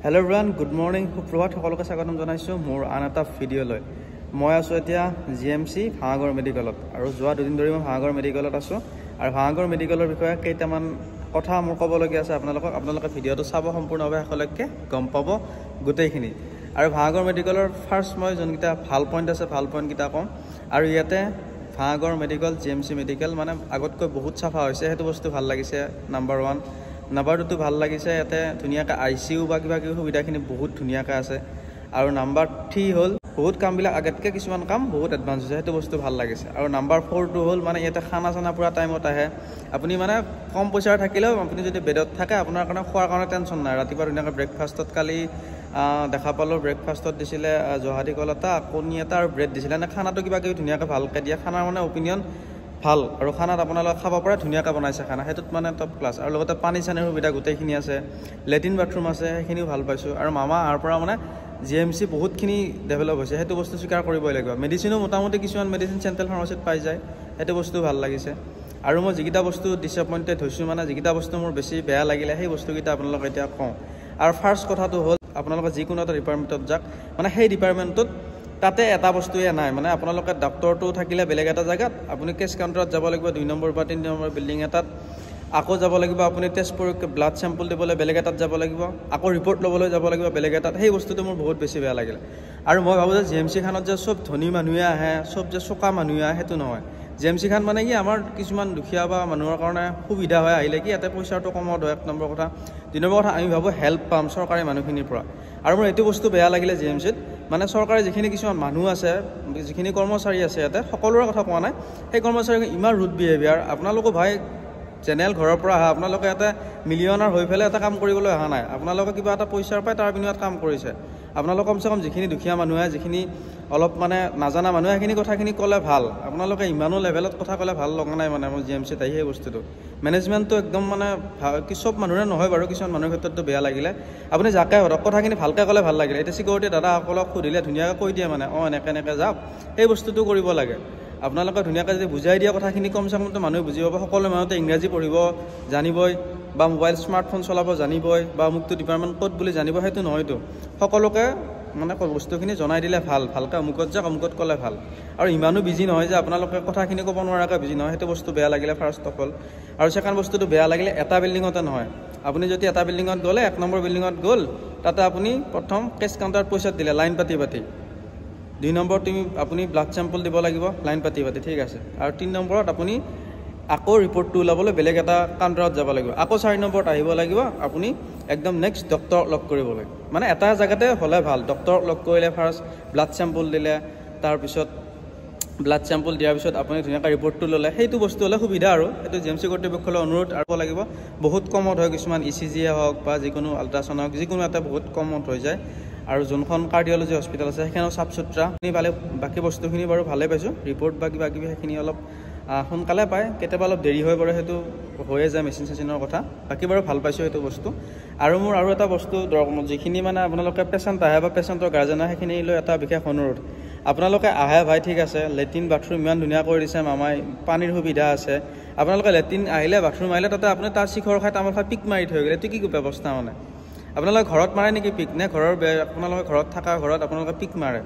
Hello everyone, good morning. সুপ্ৰভাত সকলোকে স্বাগতম জনাইছো মোৰ আন এটা ভিডিঅ'লৈ। মই আছো এতিয়া GMC ভাঙাগড় মেডিকেলত আৰু যোৱা দুদিন ধৰি মই ভাঙাগড় মেডিকেলত আছো আৰু ভাঙাগড় মেডিকেলৰ বিষয়ে কেইটামান কথা মোৰ ক'বলগীয়া আছে আপোনালোকে ভিডিঅ'টো চাব সম্পূৰ্ণভাৱে শেষলৈকে গম পাব গোটেইখিনি। আৰু ভাঙাগড় মেডিকেলৰ ফাৰ্ষ্ট মই যোনকেইটা ভাল পইণ্ট আছে ভাল পইণ্টকেইটা ক'ম আৰু ইয়াতে ভাঙাগড় মেডিকেল GMC মেডিকেল মানে আগতকৈ বহুত চাফা হৈছে, সেইটো বস্তু ভাল লাগিছে। নাম্বাৰ 1 নাম্বাৰ 2 ভাল লাগিছে, ইয়াতে ধুনীয়াকৈ ICU বা কিবা কিবি সুবিধাখিনি বহুত ধুনীয়াকৈ আছে। আৰু নাম্বাৰ 3 হ'ল বহুত কামবিলাক আগতকৈ কিছুমান কাম বহুত এডভান্স হৈছে, সেইটো বস্তু ভাল লাগিছে। আৰু নাম্বাৰ 4 হ'ল মানে ইয়াতে খানা চানা পূৰা টাইমত আহে। আপুনি মানে কম পইচাৰ থাকিলেও আপুনি যদি বেডত থাকে আপোনাৰ কাৰণে খোৱাৰ কাৰণে টেনশ্যন নাই। ৰাতিপুৱা ধুনীয়াকৈ ব্ৰেকফাষ্টত কালি দেখা পালোঁ, ব্ৰেকফাষ্টত দিছিলে জহাদি কল এটা, কণী এটা আৰু ব্ৰেড দিছিলে। এনে খানাটো কিবা কিবি ধুনীয়াকৈ ভালকৈ দিয়ে, খানাৰ মানে অপিনিয়ন ভাল আৰু খানাত আপোনালোকে খাব পাৰে, ধুনীয়াকৈ বনাইছে খানা, সেইটোত মানে টপ ক্লাছ। আৰু লগতে পানী চানীৰ সুবিধা গোটেইখিনি আছে, লেট্ৰিন বাথৰুম আছে, সেইখিনিও ভাল পাইছোঁ। আৰু মামা আহাৰ পৰা মানে GMC বহুতখিনি ডেভেলপ হৈছে, সেইটো বস্তু স্বীকাৰ কৰিবই লাগিব। মেডিচিনো মোটামুটি কিছুমান মেডিচিন চেণ্ট্ৰেল ফাৰ্মাচীত পাই যায়, সেইটো বস্তু ভাল লাগিছে। আৰু মই যিকেইটা বস্তু ডিসএপইণ্টেড হৈছোঁ, মানে যিকেইটা বস্তু মোৰ বেছি বেয়া লাগিলে সেই বস্তুকেইটা আপোনালোকে এতিয়া কওঁ। আৰু ফাৰ্ষ্ট কথাটো হ'ল আপোনালোকে যিকোনো এটা ডিপাৰ্টমেণ্টত যাওক, মানে সেই ডিপাৰ্টমেণ্টটোত তাতে এটা বস্তুৱে নাই, মানে আপোনালোকে ডক্টৰটো থাকিলে বেলেগ এটা জেগাত, আপুনি কেছ কাউণ্টাৰত যাব লাগিব 2 নম্বৰ বা 3 নম্বৰ বিল্ডিং এটাত, আকৌ যাব লাগিব আপুনি টেষ্ট পৰীক্ষা ব্লাড চেম্পল দিবলৈ বেলেগ এটাত যাব লাগিব, আকৌ ৰিপৰ্ট ল'বলৈ যাব লাগিব বেলেগ এটাত। সেই বস্তুটো মোৰ বহুত বেছি বেয়া লাগিলে। আৰু মই ভাবোঁ যে GMC খানত যে চব ধনী মানুহে আহে, চব যে চোকা মানুহে আহে, সেইটো নহয়। GMC খান মানে কি আমাৰ কিছুমান দুখীয়া বা মানুহৰ কাৰণে সুবিধা হয়, আহিলে কি ইয়াতে পইচাটো কমত হয়, 1 নম্বৰ কথা। 2 নম্বৰ কথা আমি ভাবোঁ হেল্প পাম চৰকাৰী মানুহখিনিৰ পৰা। আৰু মোৰ এইটো বস্তু বেয়া লাগিলে GMCত, মানে চৰকাৰী যিখিনি কিছুমান মানুহ আছে, যিখিনি কৰ্মচাৰী আছে ইয়াতে, সকলোৰে কথা কোৱা নাই, সেই কৰ্মচাৰী ইমান ৰুড বিহেভিয়াৰ। আপোনালোকো ভাই জেনেৰেল ঘৰৰ পৰা আহা, আপোনালোকে ইয়াতে মিলিয়নাৰ হৈ পেলাই এটা কাম কৰিবলৈ অহা নাই, আপোনালোকে কিবা এটা পইচাৰ পাই তাৰ বিনিময়ত কাম কৰিছে। আপোনালোক কমচে কম যিখিনি দুখীয়া মানুহে, যিখিনি অলপ মানে নাজানা মানুহে সেইখিনি কথাখিনি ক'লে ভাল। আপোনালোকে ইমানো লেভেলত কথা ক'লে ভাল লগা নাই মানে মোৰ GMCত আহি সেই বস্তুটো। মেনেজমেণ্টটো একদম মানে চব মানুহৰে নহয় বাৰু, কিছুমান মানুহৰ ক্ষেত্ৰতো বেয়া লাগিলে। আপুনি যাকে ধৰক কথাখিনি ভালকৈ ক'লে ভাল লাগিলে। এতিয়া চিকিউৰিটি দাদাসকলক সুধিলে ধুনীয়াকৈ কৈ দিয়ে মানে এনেকৈ এনেকৈ যাওক, সেই বস্তুটো কৰিব লাগে। আপোনালোকে ধুনীয়াকৈ যদি বুজাই দিয়া কথাখিনি কমচে কমতো মানুহে বুজি পাব। সকলো মানুহতে ইংৰাজী পঢ়িব জানিবই বা মোবাইল স্মাৰ্টফোন চলাব জানিবই বা অমুকটো ডিপাৰ্টমেণ্ট ক'ত বুলি জানিব, সেইটো নহয়তো। সকলোকে মানে বস্তুখিনি জনাই দিলে ভাল, ভালকৈ অমুকত যাওক, অমুকত ক'লে ভাল। আৰু ইমানো বিজি নহয় যে আপোনালোকে কথাখিনি ক'ব নোৱাৰাকৈ বিজি নহয়, সেইটো বস্তু বেয়া লাগিলে ফাৰ্ষ্ট অফ অল। আৰু ছেকেণ্ড বস্তুটো বেয়া লাগিলে এটা বিল্ডিঙতে নহয়, আপুনি যদি এটা বিল্ডিঙত গ'লে 1 নম্বৰ বিল্ডিঙত গ'ল, তাতে আপুনি প্ৰথম কেছ কাউণ্টাৰত পইচা দিলে লাইন পাতি 2 নম্বৰ আপুনি ব্লাড চেম্পল দিব লাগিব লাইন পাতি ঠিক আছে। আৰু 3 নম্বৰত আপুনি আকৌ ৰিপৰ্টটো ওলাবলৈ বেলেগ এটা কাউণ্টাৰত যাব লাগিব, আকৌ 4 নম্বৰত আহিব লাগিব আপুনি একদম নেক্সট ডক্টৰক লগ কৰিব লাগিব। মানে এটা জেগাতে হ'লে ভাল, ডক্টৰক লগ কৰিলে ফাৰ্ষ্ট ব্লাড চেম্পল দিলে, তাৰপিছত ব্লাড চেম্পল দিয়াৰ পিছত আপুনি ধুনীয়াকৈ ৰিপৰ্টটো ল'লে, সেইটো বস্তু হ'লে সুবিধা। আৰু সেইটো GMC কৰ্তৃপক্ষলৈ অনুৰোধ কৰিব লাগিব। বহুত কমত হয়, কিছুমান ECGয়ে হওক বা যিকোনো আল্ট্ৰাচাউণ্ড হওক, যিকোনো এটা বহুত কমত হৈ যায়। আৰু যোনখন কাৰ্ডিঅ'লজি হস্পিটেল আছে সেইখনো চাফ চুতৰা পালে, বাকী বস্তুখিনি বাৰু ভালেই পাইছোঁ। ৰিপৰ্ট বা কিবা কিবি সেইখিনি অলপ সোনকালে পায়, কেতিয়াবা অলপ দেৰি হৈ পৰে, সেইটো হৈয়ে যায় মেচিন চেচিনৰ কথা। বাকী বাৰু ভাল পাইছোঁ সেইটো বস্তু। আৰু মোৰ আৰু এটা বস্তু যিখিনি মানে আপোনালোকে পেচেণ্ট আহে বা পেচেণ্টৰ গাৰ্জেন আহে, সেইখিনি লৈ এটা বিশেষ অনুৰোধ। আপোনালোকে আহে ভাই ঠিক আছে, লেট্ৰিন বাথৰুম ইমান ধুনীয়া কৰি দিছে মামাই, পানীৰ সুবিধা আছে। আপোনালোকে লেট্ৰিন আহিলে বাথৰুম আহিলে তাতে আপুনি তাৰ শিখৰ খাই তামোল খাই পিক মাৰি থৈ গ'লে, এইটো কি ব্যৱস্থা মানে? আপোনালোকে ঘৰত মাৰে নেকি পিক? নে আপোনালোকে ঘৰত থকা ঘৰত আপোনালোকে পিক মাৰে?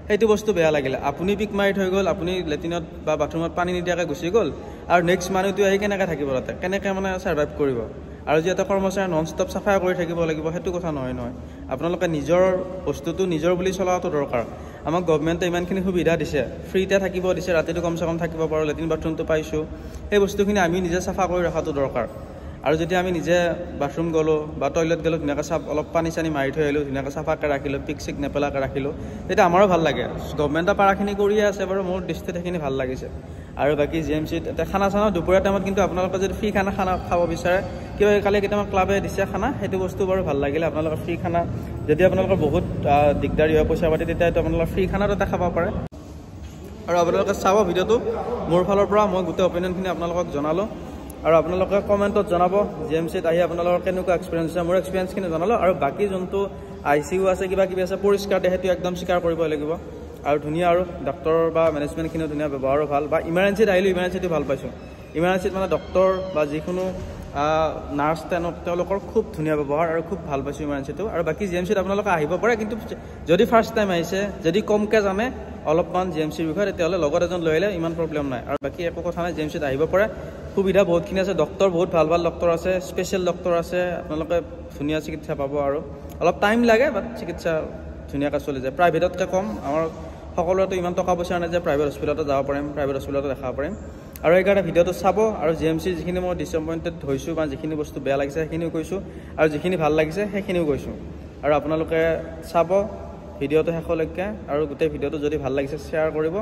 সেইটো বস্তু বেয়া লাগিলে। আপুনি পিক মাৰি থৈ গ'ল, আপুনি লেট্ৰিনত বা বাথৰুমত পানী নিদিয়াকৈ গুচি গ'ল, আৰু নেক্সট মানুহটো আহি কেনেকৈ থাকিব তাতে, কেনেকৈ মানে ছাৰ্ভাইভ কৰিব? আৰু যিহেতু কৰ্মচাৰী নন ষ্টপ চাফাই কৰি থাকিব লাগিব, সেইটো কথা নহয়। আপোনালোকে নিজৰ বস্তুটো নিজৰ বুলি চলাটো দৰকাৰ। আমাক গভৰ্ণমেণ্টে ইমানখিনি সুবিধা দিছে, ফ্ৰীতে থাকিব দিছে, ৰাতিটো কমচে কম থাকিব পাৰোঁ, লেট্ৰিন বাথৰুমটো পাইছোঁ, সেই বস্তুখিনি আমি নিজে চাফা কৰি ৰখাটো দৰকাৰ। আৰু যদি আমি নিজে বাথৰুম গ'লোঁ বা টয়লেট গ'লোঁ, ধুনীয়াকৈ অলপ পানী চানী মাৰি থৈ আহিলোঁ, ধুনীয়াকৈ চাফাকৈ ৰাখিলোঁ, পিক চিক নেপেলাকৈ ৰাখিলোঁ, তেতিয়া আমাৰো ভাল লাগে। গভৰ্ণমেণ্টে পাৰাখিনি কৰিয়ে আছে বাৰু, মোৰ দৃষ্টিত সেইখিনি ভাল লাগিছে। আৰু বাকী GMCত এতিয়া খানা চানা দুপৰীয়া টাইমত কিন্তু আপোনালোকে যদি ফ্ৰী খানা খাব বিচাৰে, কিবা কালি কেইটামান ক্লাবে দিছে খানা, সেইটো বস্তু বাৰু ভাল লাগিলে। আপোনালোকৰ ফ্ৰী খানা যদি আপোনালোকৰ বহুত দিগদাৰী হয় পইচা পাতি, তেতিয়াতো আপোনালোকৰ ফ্ৰী খানা তাতে খাব পাৰে। আৰু আপোনালোকে চাব ভিডিঅ'টো, মোৰ ফালৰ পৰা মই গোটেই অপিনিয়নখিনি আপোনালোকক জনালোঁ। আৰু আপোনালোকে কমেণ্টত জনাব GMCত আহি আপোনালোকৰ কেনেকুৱা এক্সপিৰিয়েঞ্চ আছে। মোৰ এক্সপিৰিয়েঞ্চখিনি জনালোঁ। আৰু বাকী যোনটো ICU আছে কিবা কিবি আছে পৰিষ্কাৰ দিয়ে, সেইটো একদম স্বীকাৰ কৰিব লাগিব। আৰু ধুনীয়া, আৰু ডক্টৰ বা মেনেজমেণ্টখিনিও ধুনীয়া, ব্যৱহাৰো ভাল। বা ইমাৰ্জেঞ্চিত আহিলোঁ, ইমাৰ্জেঞ্চিটো ভাল পাইছোঁ। ইমাৰ্জেঞ্চিত মানে ডক্টৰ বা যিকোনো নাৰ্ছ তেওঁলোকৰ খুব ধুনীয়া ব্যৱহাৰ আৰু খুব ভাল পাইছোঁ ইমাৰ্জেঞ্চিটো আৰু বাকী জি এম চিত আপোনালোকে আহিব পাৰে কিন্তু যদি ফাৰ্ষ্ট টাইম আহিছে যদি কমকৈ জানে অলপমান জি এম চিৰ বিষয়ে তেতিয়াহ'লে লগত এজন লৈ আহিলে ইমান প্ৰব্লেম নাই আৰু বাকী একো কথা নাই জি এম চিত আহিব পাৰে সুবিধা বহুতখিনি আছে ডক্টৰ বহুত ভাল ভাল ডক্টৰ আছে স্পেচিয়েল ডক্টৰ আছে আপোনালোকে ধুনীয়া চিকিৎসা পাব আৰু অলপ টাইম লাগে বাট চিকিৎসা ধুনীয়াকৈ চলি যায় প্ৰাইভেটতকৈ কম আমাৰ সকলোৰেতো ইমান টকা পইচা নাই যে প্ৰাইভেট হস্পিটেলতে যাব পাৰিম প্ৰাইভেট হস্পিটেলতে দেখাব পাৰিম আৰু এইকাৰণে ভিডিঅ'টো চাব আৰু জি এম চি যিখিনি মই ডিসএপইণ্টেড হৈছোঁ বা যিখিনি বস্তু বেয়া লাগিছে সেইখিনিও কৈছোঁ আৰু যিখিনি ভাল লাগিছে সেইখিনিও কৈছোঁ আৰু আপোনালোকে চাব ভিডিঅ'টো শেষলৈকে আৰু গোটেই ভিডিঅ'টো যদি ভাল লাগিছে শ্বেয়াৰ কৰিব